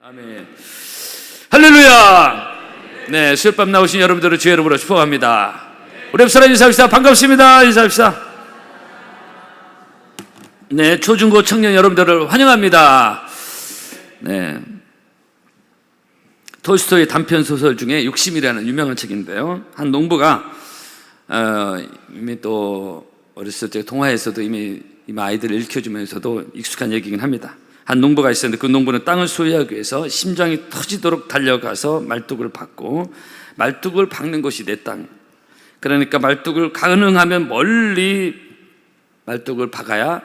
아멘. 할렐루야. 네, 수요밤 나오신 여러분들을 주의 이름으로 축복합니다. 우리 옆 사람 인사합시다. 반갑습니다. 인사합시다. 네, 초중고 청년 여러분들을 환영합니다. 네, 톨스토이의 단편 소설 중에 욕심이라는 유명한 책인데요, 한 농부가 이미 또 어렸을 때 동화에서도 이미 아이들을 일으켜주면서도 익숙한 얘기긴 합니다. 한 농부가 있었는데 그 농부는 땅을 소유하기 위해서 심장이 터지도록 달려가서 말뚝을 박고, 말뚝을 박는 것이 내 땅, 그러니까 말뚝을 가능하면 멀리 말뚝을 박아야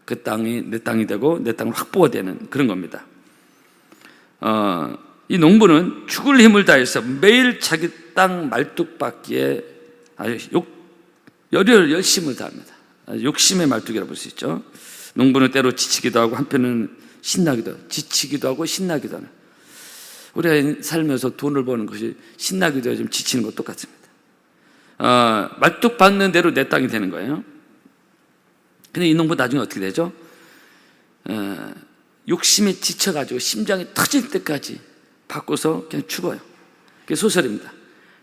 그 땅이 내 땅이 되고 내 땅을 확보가 되는 그런 겁니다. 이 농부는 죽을 힘을 다해서 매일 자기 땅 말뚝 박기에 아주 열심을 다합니다. 욕심의 말뚝이라고 볼 수 있죠. 농부는 때로 지치기도 하고 한편은 신나기도 하고, 지치기도 하고 신나기도 하는, 우리가 살면서 돈을 버는 것이 신나기도 하고 좀 지치는 것 똑같습니다. 말뚝 박는 대로 내 땅이 되는 거예요. 근데 이 농부 나중에 어떻게 되죠? 욕심에 지쳐가지고 심장이 터질 때까지 받고서 그냥 죽어요. 그게 소설입니다.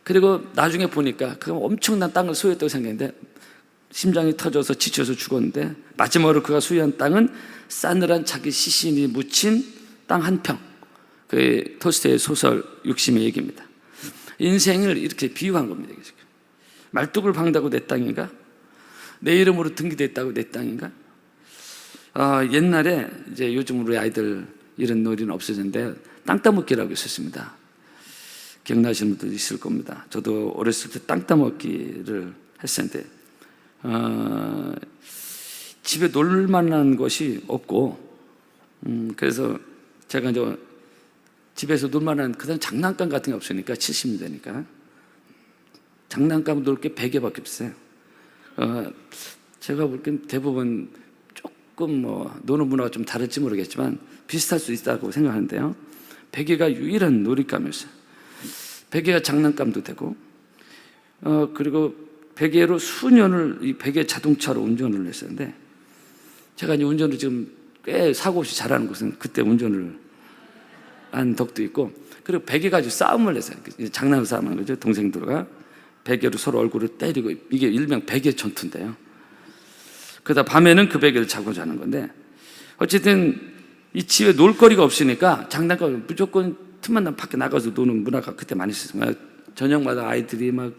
그리고 나중에 보니까 그가 엄청난 땅을 소유했다고 생각했는데 심장이 터져서 지쳐서 죽었는데, 마지막으로 그가 소유한 땅은 싸늘한 자기 시신이 묻힌 땅 한 평. 그 톨스토이의 소설 욕심의 얘기입니다. 인생을 이렇게 비유한 겁니다. 말뚝을 박는다고 내 땅인가? 내 이름으로 등기됐다고 내 땅인가? 옛날에 이제 요즘 우리 아이들 이런 놀이는 없어졌는데 땅 따먹기라고 있었습니다. 기억나시는 분도 있을 겁니다. 저도 어렸을 때 땅 따먹기를 했었는데 집에 놀 만한 것이 없고, 그래서 제가 이제 집에서 놀 만한 그다음 장난감 같은 게 없으니까, 70년대니까 장난감 놀 게 베개밖에 없어요. 제가 볼 땐 대부분 조금 노는 문화가 좀 다를지 모르겠지만 비슷할 수 있다고 생각하는데요, 베개가 유일한 놀잇감이었어요. 베개가 장난감도 되고, 그리고 베개로 수년을 이 베개 자동차로 운전을 했었는데, 제가 이제 운전을 지금 꽤 사고 없이 잘하는 것은 그때 운전을 한 덕도 있고, 그리고 베개 가지고 싸움을 했어요. 장난 싸움하는 거죠. 동생들과 베개로 서로 얼굴을 때리고, 이게 일명 베개 전투인데요. 그러다 밤에는 그 베개를 자고 자는 건데, 어쨌든 이 집에 놀거리가 없으니까 장난감 무조건 틈만 나면 밖에 나가서 노는 문화가 그때 많이 있었어요. 저녁마다 아이들이 막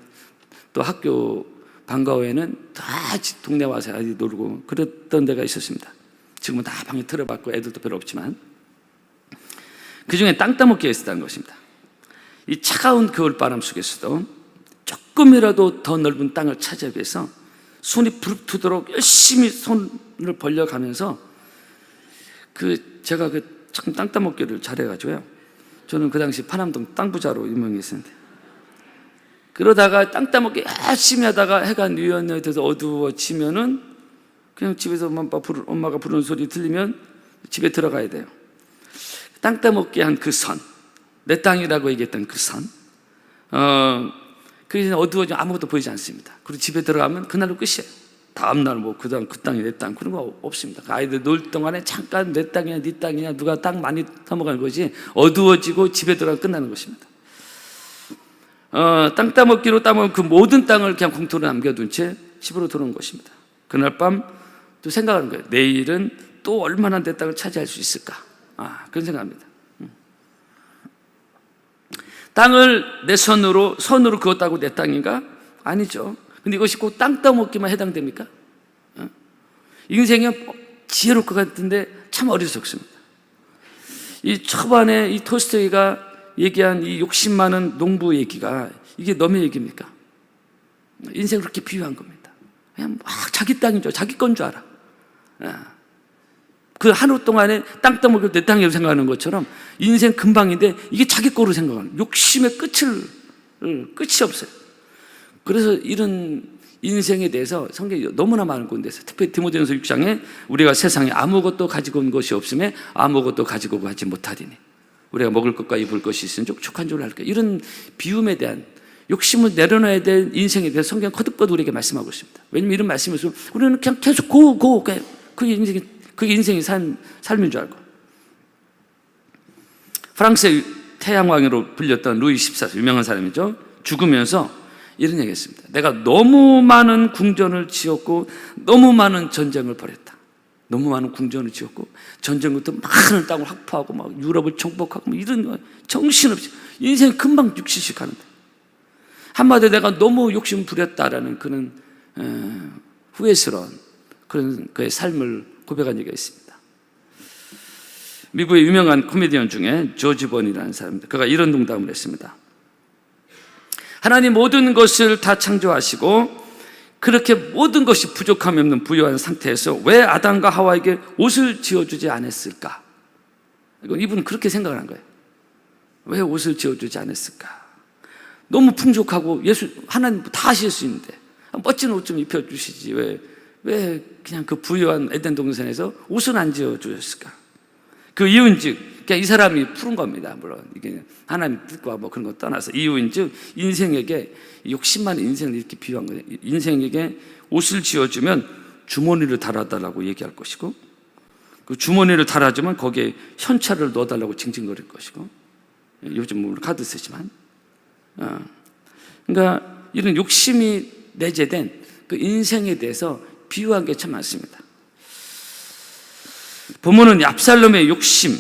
또 학교 방과 후에는 다 동네 와서 아이들이 놀고 그랬던 데가 있었습니다. 지금은 다 방에 틀어박고 애들도 별로 없지만, 그 중에 땅 따먹기가 있었다는 것입니다. 이 차가운 겨울바람 속에서도 조금이라도 더 넓은 땅을 차지하기 위해서 손이 부릅뜨도록 열심히 손을 벌려가면서, 제가 참 땅 따먹기를 잘해가지고요, 저는 그 당시 파남동 땅부자로 유명했었는데, 그러다가 땅 따먹기 열심히 하다가 해가 뉘엿뉘엿 돼서 어두워지면은 그냥 집에서 엄마가 부르는 소리 들리면 집에 들어가야 돼요. 땅 따먹기 한 그 선, 내 땅이라고 얘기했던 그 선, 그게 어두워지면 아무것도 보이지 않습니다. 그리고 집에 들어가면 그날로 끝이에요. 다음날 그 땅이 내 땅, 그런 거 없습니다. 아이들 놀 동안에 잠깐 내 땅이냐 네 땅이냐 누가 땅 많이 터먹는 것이 어두워지고 집에 들어가면 끝나는 것입니다. 땅 따먹기로 따먹은 그 모든 땅을 그냥 공터로 남겨둔 채 집으로 돌아온 것입니다. 그날 밤 또 생각하는 거예요. 내일은 또 얼마나 내 땅을 차지할 수 있을까? 그런 생각합니다. 땅을 내 손으로 그었다고 내 땅인가? 아니죠. 근데 이것이 꼭 땅 따먹기만 해당됩니까? 인생이 지혜로울 것 같은데 참 어리석습니다. 이 초반에 이 톨스토이가 얘기한 이 욕심 많은 농부 얘기가 이게 너의 얘기입니까? 인생을 그렇게 비유한 겁니다. 그냥 막 자기 땅이죠. 자기 건 줄 알아. 그 하루 동안에 땅 따먹을 내 땅이라고 생각하는 것처럼 인생 금방인데 이게 자기 거로 생각하는, 욕심의 끝이 없어요. 그래서 이런 인생에 대해서 성경이 너무나 많은 곳에서, 특별히 디모데전서 6장에 우리가 세상에 아무것도 가지고 온 것이 없음에 아무것도 가지고 가지 못하리니 우리가 먹을 것과 입을 것이 있으니 족한 줄 알까, 이런 비움에 대한, 욕심을 내려놔야 될 인생에 대해서 성경은 거듭거듭 우리에게 말씀하고 있습니다. 왜냐면 이런 말씀을 쓰면 우리는 그냥 계속 그게 인생이 삶인 줄 알고. 프랑스의 태양왕으로 불렸던 루이 14세, 유명한 사람이죠. 죽으면서 이런 얘기 했습니다. 내가 너무 많은 궁전을 지었고 너무 많은 전쟁을 벌였다. 너무 많은 궁전을 지었고 전쟁부터 많은 땅을 확보하고 막 유럽을 정복하고 뭐 이런 거 정신없이 인생 금방 60씩 가는데 한마디로 내가 너무 욕심 부렸다라는 그런 후회스러운 그런 그의 삶을 고백한 얘기가 있습니다. 미국의 유명한 코미디언 중에 조지 번이라는 사람입니다. 그가 이런 농담을 했습니다. 하나님 모든 것을 다 창조하시고 그렇게 모든 것이 부족함이 없는 부유한 상태에서 왜 아담과 하와에게 옷을 지어주지 않았을까? 이분은 그렇게 생각을 한 거예요. 왜 옷을 지어주지 않았을까? 너무 풍족하고 하나님 다 하실 수 있는데 멋진 옷 좀 입혀주시지 왜 그냥 그 부유한 에덴 동산에서 옷을 안 지어주셨을까? 그 이유인즉 그냥 이 사람이 푸른 겁니다. 물론 이게 하나님 뜻과 뭐 그런 거 떠나서 이유인즉 인생에게 욕심 많은 인생을 이렇게 비유한 거예요. 인생에게 옷을 지어주면 주머니를 달아달라고 얘기할 것이고 그 주머니를 달아주면 거기에 현찰을 넣어달라고 징징거릴 것이고 요즘 물론 카드 쓰지만 그러니까 이런 욕심이 내재된 그 인생에 대해서 비유한 게 참 많습니다. 본문은 압살롬의 욕심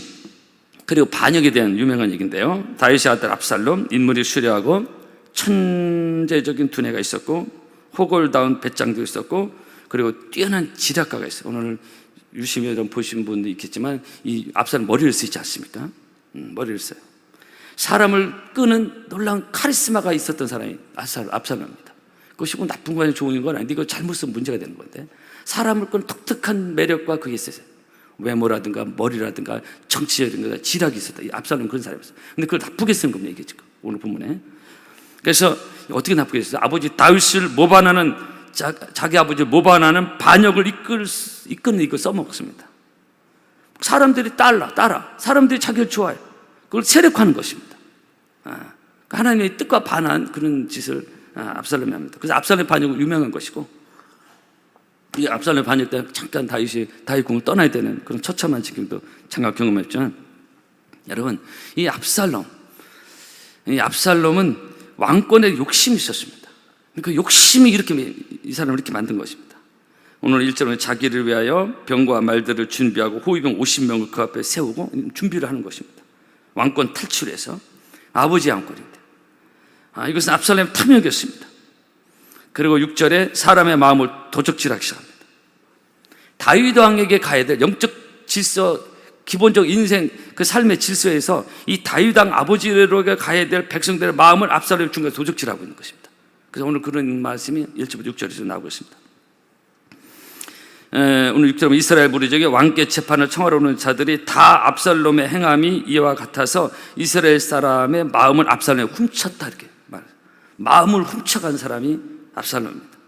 그리고 반역에 대한 유명한 얘기인데요. 다윗의 아들 압살롬, 인물이 수려하고 천재적인 두뇌가 있었고 호골다운 배짱도 있었고 그리고 뛰어난 지략가가 있어요. 오늘 유심히 보신 분도 있겠지만 이 압살롬 머리를 쓰지 않습니까? 머리를 써요. 사람을 끄는 놀라운 카리스마가 있었던 사람이 압살롬입니다. 그것이 뭐 나쁜 거냐 좋은 건 아닌데 이거 잘못 쓰면 문제가 되는 건데 사람을 끄는 독특한 매력과 그게 있었어요. 외모라든가 머리라든가 정치라든가 지략이 있었다. 이 압살롬은 그런 사람이었어요. 근데 그걸 나쁘게 쓴 겁니다. 이게 지금 오늘 본문에. 그래서 어떻게 나쁘게 썼어요? 아버지 다윗을 모반하는 자기 아버지를 모반하는 반역을 이끄는 이거 써먹습니다. 사람들이 따라 사람들이 자기를 좋아해요. 그걸 세력화하는 것입니다. 하나님의 뜻과 반한 그런 짓을 압살롬이 합니다. 그래서 압살롬의 반역은 유명한 것이고 이 압살롬의 반역 때 잠깐 다윗 궁을 떠나야 되는 그런 처참한 지경도 잠깐 경험했지만 여러분 이 압살롬은 왕권에 욕심이 있었습니다. 그 욕심이 이렇게 이 사람을 이렇게 만든 것입니다. 오늘 1절은 자기를 위하여 병과 말들을 준비하고 호위병 50명을 그 앞에 세우고 준비를 하는 것입니다. 왕권 탈출해서 아버지의 왕권인데 이것은 압살롬의 탐욕이었습니다. 그리고 6절에 사람의 마음을 도적질하기 시작합니다. 다윗 왕에게 가야 될 영적 질서, 기본적 인생 그 삶의 질서에서 이 다윗 왕 아버지에게 가야 될 백성들의 마음을 압살롬의 중간에 도적질하고 있는 것입니다. 그래서 오늘 그런 말씀이 1절부터 6절에서 나오고 있습니다. 오늘 6절은 이스라엘 무리중에 왕께 재판을 청하러 오는 자들이 다 압살롬의 행함이 이와 같아서 이스라엘 사람의 마음을 압살롬에 훔쳤다 이렇게 말해요. 마음을 훔쳐간 사람이 압살롬입니다.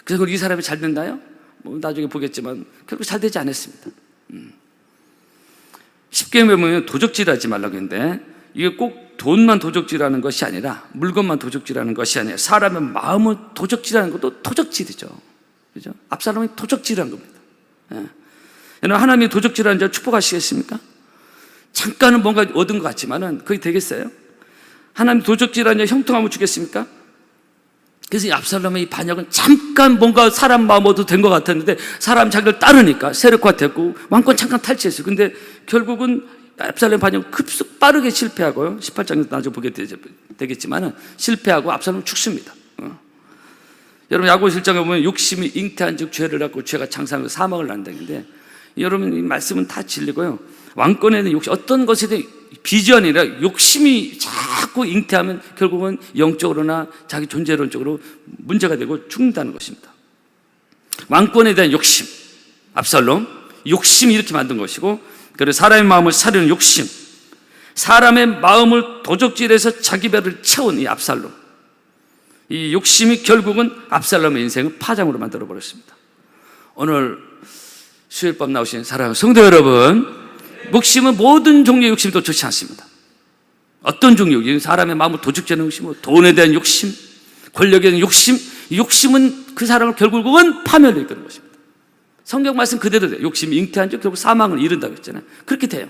그래서 이 사람이 잘 된다요? 뭐 나중에 보겠지만 결국 잘 되지 않았습니다. 쉽게 보면 도적질하지 말라고 했는데 이게 꼭 돈만 도적질하는 것이 아니라 물건만 도적질하는 것이 아니라 사람의 마음을 도적질하는 것도 도적질이죠. 그죠? 압살롬이 도적질한 겁니다. 여러분 하나님이 도적질하는 자 축복하시겠습니까? 잠깐은 뭔가 얻은 것 같지만은 그게 되겠어요? 하나님 도적질하는 자 형통함을 주겠습니까? 그래서 이 압살롬의 이 반역은 잠깐 뭔가 사람 마음 얻어도 된 것 같았는데 사람 자기를 따르니까 세력화됐고 왕권 잠깐 탈취했어요. 근데 결국은 압살롬 반역은 급속 빠르게 실패하고요. 18장에서 나중에 보게 되겠지만 실패하고 압살롬은 죽습니다. 여러분 야고보 1장에 보면 욕심이 잉태한 즉 죄를 낳고 죄가 장사하면서 사망을 낳는다는데 여러분 이 말씀은 다 진리고요. 왕권에는 욕심 어떤 것에 대해 비전이 아니라 욕심이 자꾸 잉태하면 결국은 영적으로나 자기 존재론적으로 문제가 되고 죽는다는 것입니다. 왕권에 대한 욕심, 압살롬, 욕심이 이렇게 만든 것이고 그리고 사람의 마음을 사려는 욕심, 사람의 마음을 도적질해서 자기 배를 채운 이 압살롬, 이 욕심이 결국은 압살롬의 인생을 파장으로 만들어 버렸습니다. 오늘 수요일밤 나오신 사랑하는 성도 여러분, 욕심은 모든 종류의 욕심도 좋지 않습니다. 어떤 종류, 사람의 마음을 도적질하는 욕심, 돈에 대한 욕심, 권력에 대한 욕심, 이 욕심은 그 사람을 결국은 파멸로 이끄는 것입니다. 성경 말씀 그대로 돼요. 욕심이 잉태한 적 결국 사망을 이룬다고 했잖아요. 그렇게 돼요.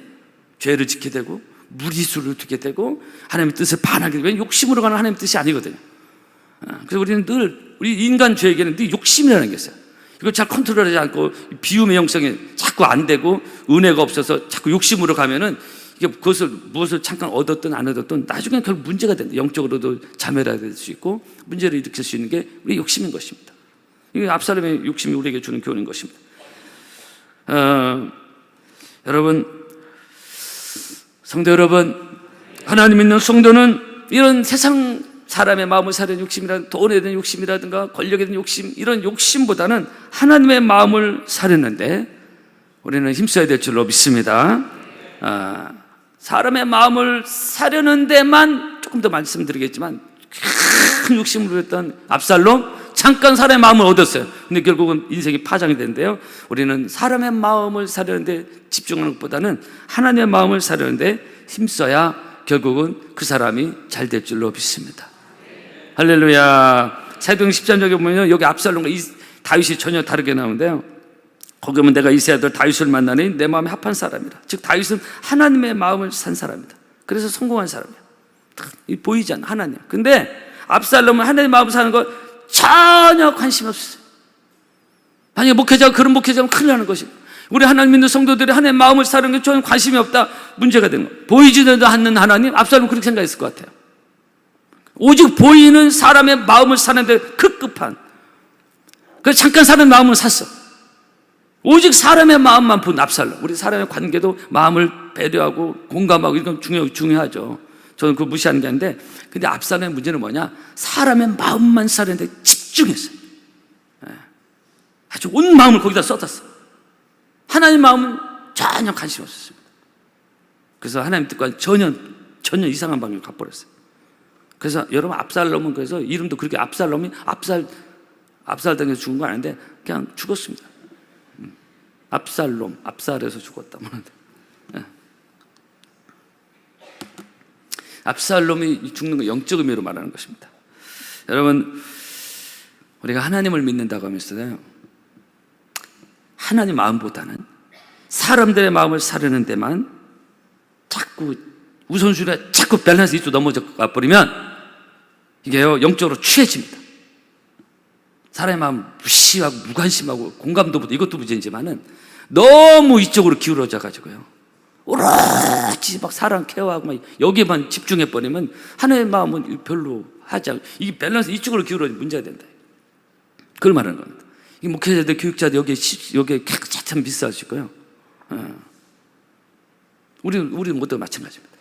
죄를 짓게 되고 무리수를 두게 되고 하나님의 뜻을 반하게 되고, 욕심으로 가는 하나님의 뜻이 아니거든요. 그래서 우리는 늘, 우리 인간 죄에게는 늘 욕심이라는 게 있어요. 이걸 잘 컨트롤하지 않고 비움의 형성이 자꾸 안 되고 은혜가 없어서 자꾸 욕심으로 가면은 이게 그것을 무엇을 잠깐 얻었든 안 얻었든 나중에 결국 문제가 된다. 영적으로도 자멸될 수 있고 문제를 일으킬 수 있는 게 우리 욕심인 것입니다. 이게 압살롬의 욕심이 우리에게 주는 교훈인 것입니다. 여러분, 성도 여러분, 하나님 믿는 성도는 이런 세상 사람의 마음을 사려는 욕심이라든가 돈에 대한 욕심이라든가 권력에 대한 욕심, 이런 욕심보다는 하나님의 마음을 사려는데 우리는 힘써야 될 줄로 믿습니다. 사람의 마음을 사려는 데만 조금 더 말씀드리겠지만, 큰 욕심을 부렸던 압살롬, 잠깐 사람의 마음을 얻었어요. 근데 결국은 인생이 파장이 되는데요, 우리는 사람의 마음을 사려는 데 집중하는 것보다는 하나님의 마음을 사려는 데 힘써야 결국은 그 사람이 잘 될 줄로 믿습니다. 할렐루야. 사도행 13장에 보면 여기 압살롬과 다윗이 전혀 다르게 나오는데요, 거기 보면 내가 이세 아들 다윗을 만나니 내 마음에 합한 사람이라. 즉 다윗은 하나님의 마음을 산 사람이다. 그래서 성공한 사람이야. 보이지 않아, 하나님. 근데 압살롬은 하나님의 마음을 사는 거 전혀 관심 없었어요. 만약에 목회자가 그런 목회자면 큰일 나는 것입니다. 우리 하나님 믿는 성도들이 하나님의 마음을 사는 게 전혀 관심이 없다, 문제가 되는 거예요. 보이지도 않는 하나님, 압살롬은 그렇게 생각했을 것 같아요. 오직 보이는 사람의 마음을 사는데 급급한, 그래서 잠깐 사는 마음을 샀어. 오직 사람의 마음만 본 압살롬. 우리 사람의 관계도 마음을 배려하고 공감하고 이건 중요하죠. 저는 그거 무시하는 게 아닌데, 근데 압살롬의 문제는 뭐냐? 사람의 마음만 사는데 집중했어요. 아주 온 마음을 거기다 쏟았어. 하나님 마음은 전혀 관심 없었습니다. 그래서 하나님 뜻과 전혀 이상한 방향을 가버렸어요. 그래서 여러분, 압살롬은 그래서 이름도 그렇게 압살롬이 압살당해서 죽은 거 아닌데 그냥 죽었습니다. 압살롬, 압살해서 죽었다. 압살롬이 죽는 거 영적 의미로 말하는 것입니다. 여러분, 우리가 하나님을 믿는다고 하면서요, 하나님 마음보다는 사람들의 마음을 사려는 데만 자꾸 우선순위가 자꾸 밸런스 이쪽 넘어져 버리면 이게요, 영적으로 취해집니다. 사람의 마음 무시하고 무관심하고 공감도 못하고 이것도 문제지만은 너무 이쪽으로 기울어져 가지고요, 오로지 막 사람 케어하고 막 여기에만 집중해 버리면 하나님의 마음은 별로 하지 않고, 이게 밸런스 이쪽으로 기울어지면 문제가 된다. 그걸 말하는 겁니다. 이 목회자들, 교육자들 여기에 참 비싸실 거예요. 우리 모두 마찬가지입니다.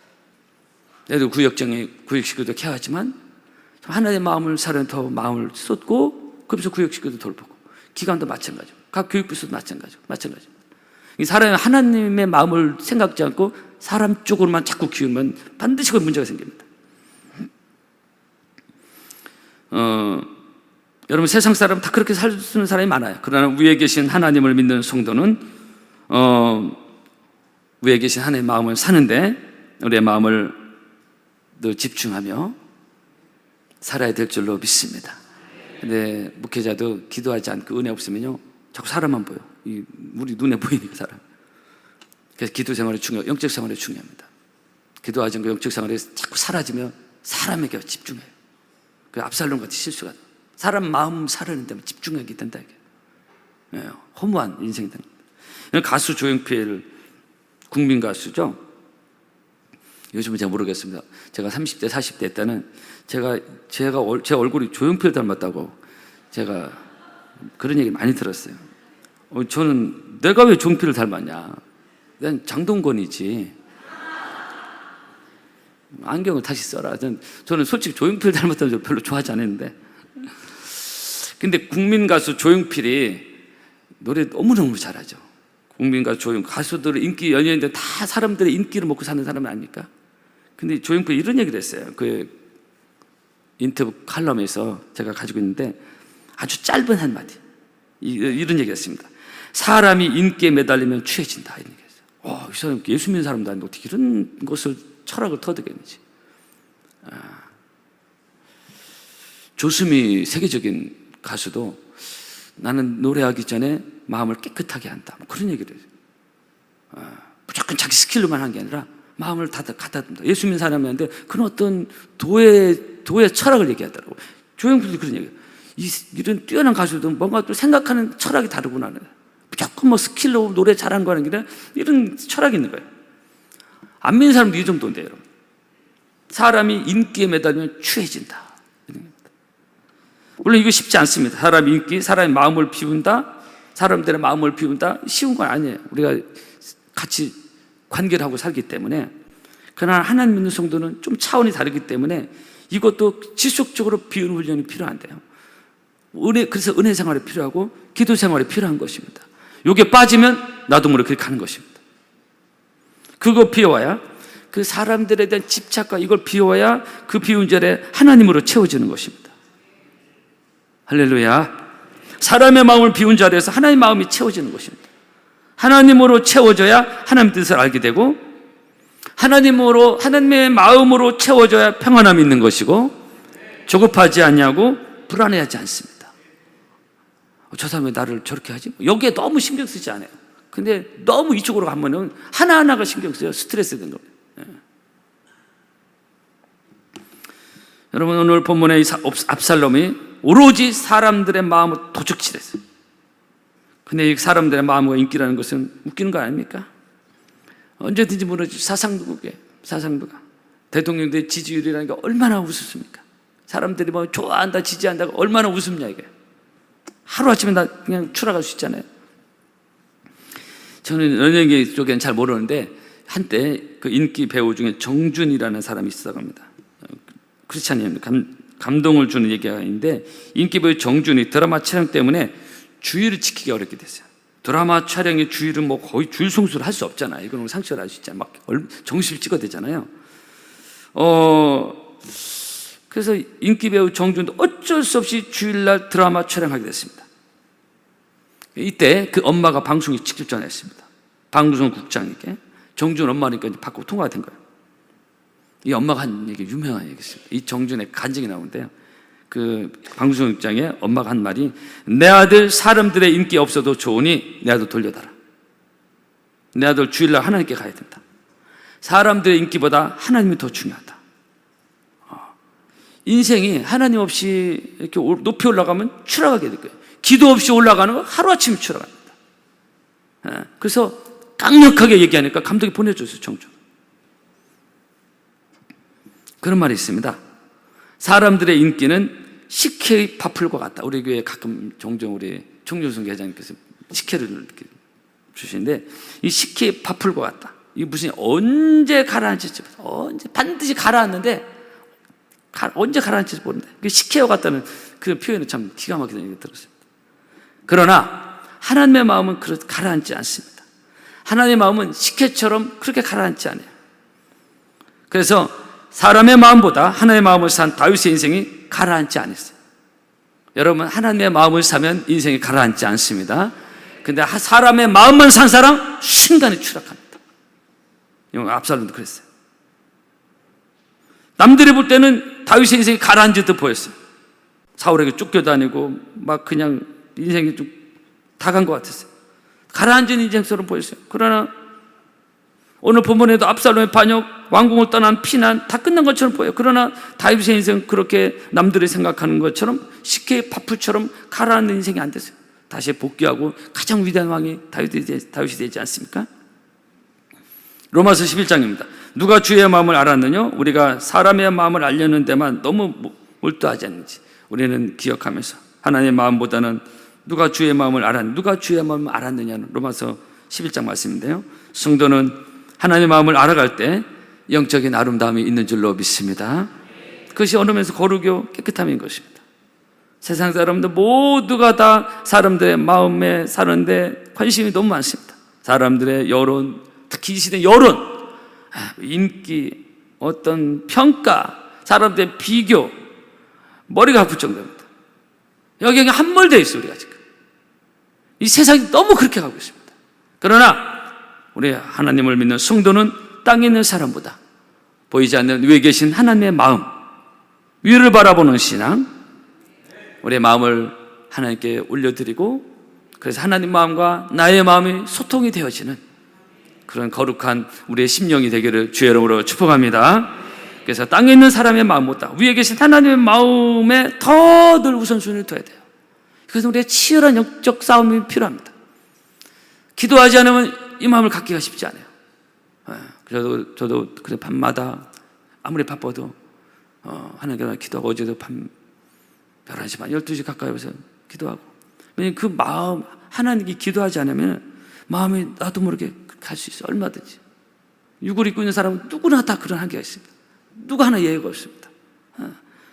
얘도 구역식구도 케어하지만 하나님의 마음을 사려는 더 마음을 쏟고, 그러면서 구역식구도 돌보고, 기관도 마찬가지고, 각 교육부서도 마찬가지고. 이 사람이 하나님의 마음을 생각지 않고 사람 쪽으로만 자꾸 기우면 반드시 그 문제가 생깁니다. 여러분, 세상 사람 다 그렇게 살 수 있는 사람이 많아요. 그러나 위에 계신 하나님을 믿는 성도는 위에 계신 하나님의 마음을 사는데 우리의 마음을 늘 집중하며 살아야 될 줄로 믿습니다. 근데 목회자도 기도하지 않고 은혜 없으면요, 자꾸 사람만 보여. 우리 눈에 보이니까 사람. 그래서 기도 생활이 중요해요. 영적 생활이 중요합니다. 기도하지 않고 영적 생활이 자꾸 사라지면 사람에게 집중해요. 그 압살롬 같이 실수가 돼요. 사람 마음 사려는 데만 집중하게 된다. 이게 허무한 인생이 됩니다. 가수 조용필, 국민 가수죠. 요즘은 제가 모르겠습니다. 제가 30대, 40대 때는 제 얼굴이 조용필 닮았다고 제가 그런 얘기 많이 들었어요. 저는 내가 왜 조용필을 닮았냐? 난 장동건이지. 안경을 다시 써라. 저는 솔직히 조용필 닮았다는 걸 별로 좋아하지 않았는데, 근데 국민 가수 조용필이 노래 너무너무 잘하죠. 국민 가수 가수들은 인기 연예인들 다 사람들의 인기를 먹고 사는 사람 아닙니까? 근데 조용필이 이런 얘기를 했어요. 그 인터뷰 칼럼에서 제가 가지고 있는데 아주 짧은 한마디, 이런 얘기를 했습니다. 사람이 인기에 매달리면 취해진다, 이런 얘기했어요. 이 사람 예수 믿는 사람도 아닌데 어떻게 이런 것을 철학을 터득했는지. 조수미 세계적인 가수도 나는 노래하기 전에 마음을 깨끗하게 한다, 뭐 그런 얘기를 해요. 무조건 자기 스킬로만 한 게 아니라 마음을 갖다 둔다. 예수 믿는 사람한테 그런 어떤 도의 철학을 얘기하더라고. 조용필도 그런 얘기예요. 이런 뛰어난 가수도 뭔가 또 생각하는 철학이 다르구나. 무조건 뭐 스킬로 노래 잘하는 거 하는 게 아니라 이런 철학이 있는 거예요. 안 믿는 사람도 이 정도인데요, 여러분. 사람이 인기에 매달리면 추해진다. 물론 이거 쉽지 않습니다. 사람의 인기, 사람의 마음을 비운다, 사람들의 마음을 비운다, 쉬운 건 아니에요. 우리가 같이 관계를 하고 살기 때문에. 그러나 하나님 믿는 성도는 좀 차원이 다르기 때문에 이것도 지속적으로 비우는 훈련이 필요한데요. 그래서 은혜 생활이 필요하고 기도 생활이 필요한 것입니다. 이게 빠지면 나도 모르게 그렇게 가는 것입니다. 그거 비워야, 그 사람들에 대한 집착과 이걸 비워야 그 비운 자리에 하나님으로 채워지는 것입니다. 할렐루야. 사람의 마음을 비운 자리에서 하나님의 마음이 채워지는 것입니다. 하나님으로 채워져야 하나님의 뜻을 알게 되고, 하나님의 마음으로 채워져야 평안함이 있는 것이고, 조급하지 않냐고 불안해하지 않습니다. 저 사람이 나를 저렇게 하지? 여기에 너무 신경 쓰지 않아요. 근데 너무 이쪽으로 가면은 하나하나가 신경 쓰여요. 스트레스 된 겁니다. 여러분, 오늘 본문의 압살롬이 오로지 사람들의 마음을 도적질했어요. 근데 이 사람들의 마음과 인기라는 것은 웃기는 거 아닙니까? 언제든지 무너지죠. 사상도가 대통령들의 지지율이라는 게 얼마나 우습습니까? 사람들이 뭐 좋아한다 지지한다고 얼마나 우습냐 이게. 하루아침에 다 그냥 추락할 수 있잖아요. 저는 연예계 쪽에는 잘 모르는데 한때 그 인기 배우 중에 정준이라는 사람이 있었다고 합니다. 크리스찬이에요. 감동을 주는 얘기가 있는데, 인기 배우 정준이 드라마 촬영 때문에 주의를 지키기 어렵게 됐어요. 드라마 촬영의 주의를 뭐 거의 주일 송수를 할 수 없잖아요. 이거는 상처를 할 수 있잖아요. 막 정신을 찍어야 되잖아요. 그래서 인기 배우 정준도 어쩔 수 없이 주일날 드라마 촬영하게 됐습니다. 이때 그 엄마가 방송에 직접 전화했습니다. 방송국장에게. 정준 엄마니까 이제 받고 통화가 된 거예요. 이 엄마가 한 얘기, 유명한 얘기 있습니다. 이 정준의 간증이 나오는데요. 그 방송국장에 엄마가 한 말이, 내 아들 사람들의 인기 없어도 좋으니 내 아들 돌려달라. 내 아들 주일날 하나님께 가야 된다. 사람들의 인기보다 하나님이 더 중요하다. 인생이 하나님 없이 이렇게 높이 올라가면 추락하게 될 거예요. 기도 없이 올라가는 건 하루아침에 추락합니다. 그래서 강력하게 얘기하니까 감독이 보내줬어요, 정준. 그런 말이 있습니다. 사람들의 인기는 식혜의 밥풀과 같다. 우리 교회에 가끔 종종 우리 총준성 회장님께서 식혜를 이렇게 주시는데, 이 식혜의 밥풀과 같다. 이게 무슨, 언제 가라앉을지, 반드시 가라앉는데 언제 가라앉을지 모른다. 식혜와 같다는 그 표현은 참 기가 막히다는 얘기 들었습니다. 그러나 하나님의 마음은 그렇게 가라앉지 않습니다. 하나님의 마음은 식혜처럼 그렇게 가라앉지 않아요. 그래서 사람의 마음보다 하나님의 마음을 산 다윗의 인생이 가라앉지 않았어요. 여러분, 하나님의 마음을 사면 인생이 가라앉지 않습니다. 근데 사람의 마음만 산 사람 순간에 추락합니다. 압살롬도 그랬어요. 남들이 볼 때는 다윗의 인생이 가라앉을 듯 보였어요. 사울에게 쫓겨다니고 막 그냥 인생이 좀 다 간 것 같았어요. 가라앉은 인생처럼 보였어요. 그러나 오늘 본문에도 압살롬의 반역, 왕궁을 떠난 피난 다 끝난 것처럼 보여요. 그러나 다윗의 인생은 그렇게 남들이 생각하는 것처럼 식혜의 밥풀처럼 가라앉는 인생이 안 됐어요. 다시 복귀하고 가장 위대한 왕이 다윗이 되지 않습니까? 로마서 11장입니다. 누가 주의 마음을 알았느냐? 우리가 사람의 마음을 알려는 데만 너무 몰두하지 않는지 우리는 기억하면서, 하나님의 마음보다는 누가 주의 마음을 알았느냐는 로마서 11장 말씀인데요. 성도는 하나님의 마음을 알아갈 때 영적인 아름다움이 있는 줄로 믿습니다. 그것이 언으면서 거룩이요 깨끗함인 것입니다. 세상 사람들 모두가 다 사람들의 마음에 사는데 관심이 너무 많습니다. 사람들의 여론, 특히 이 시대 여론, 인기, 어떤 평가, 사람들의 비교, 머리가 아플 정도입니다. 여기 함몰되어 있어요. 우리가 지금 이 세상이 너무 그렇게 가고 있습니다. 그러나 우리 하나님을 믿는 성도는 땅에 있는 사람보다 보이지 않는 위에 계신 하나님의 마음, 위를 바라보는 신앙, 우리의 마음을 하나님께 올려드리고, 그래서 하나님 마음과 나의 마음이 소통이 되어지는 그런 거룩한 우리의 심령이 되기를 주의 이름으로 축복합니다. 그래서 땅에 있는 사람의 마음보다 위에 계신 하나님의 마음에 더 늘 우선순위를 둬야 돼요. 그래서 우리의 치열한 영적 싸움이 필요합니다. 기도하지 않으면 이 마음을 갖기가 쉽지 않아요. 그래도 저도 그래 밤마다 아무리 바빠도 하나님께 기도하고, 어제도 밤 11시 반 12시 가까이 와서 기도하고. 왜냐면 그 마음, 하나님께 기도하지 않으면 마음이 나도 모르게 갈 수 있어요. 얼마든지. 육을 입고 있는 사람은 누구나 다 그런 한계가 있습니다. 누구 하나 예외가 없습니다.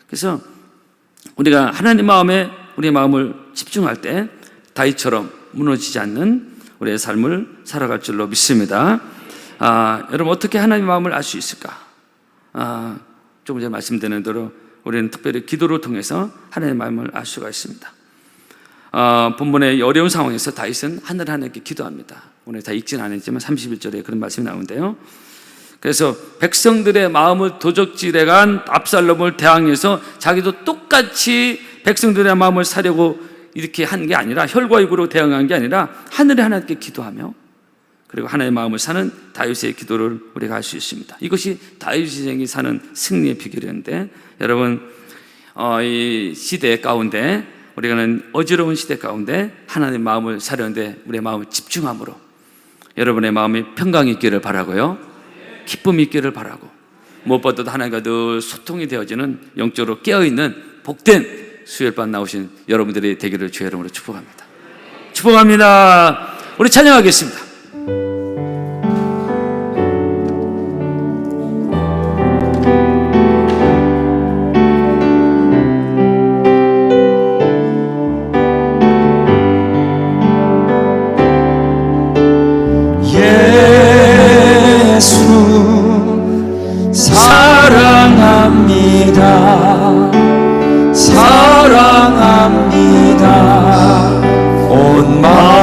그래서 우리가 하나님 마음에 우리의 마음을 집중할 때 다윗처럼 무너지지 않는 우리의 삶을 살아갈 줄로 믿습니다. 여러분, 어떻게 하나님의 마음을 알 수 있을까? 조금 전에 말씀드린 대로 우리는 특별히 기도를 통해서 하나님의 마음을 알 수가 있습니다. 본문의 어려운 상황에서 다윗은 하나님께 기도합니다. 오늘 다 읽지는 않았지만 31절에 그런 말씀이 나오는데요. 그래서 백성들의 마음을 도적질해간 압살롬을 대항해서 자기도 똑같이 백성들의 마음을 사려고 이렇게 한 게 아니라, 혈과 육으로 대항한 게 아니라 하늘의 하나님께 기도하며, 그리고 하나님의 마음을 사는 다윗의 기도를 우리가 알 수 있습니다. 이것이 다윗이 사는 승리의 비결이었는데, 여러분, 이 시대 가운데, 우리가는 어지러운 시대 가운데 하나님의 마음을 사려는데 우리의 마음을 집중함으로 여러분의 마음이 평강이 있기를 바라고요, 기쁨이 있기를 바라고, 무엇보다도 하나님과 늘 소통이 되어지는, 영적으로 깨어있는 복된 수요일밤 나오신 여러분들이 되기를 주의 이름으로 축복합니다. 축복합니다. 우리 찬양하겠습니다. 사랑합니다. 온 마음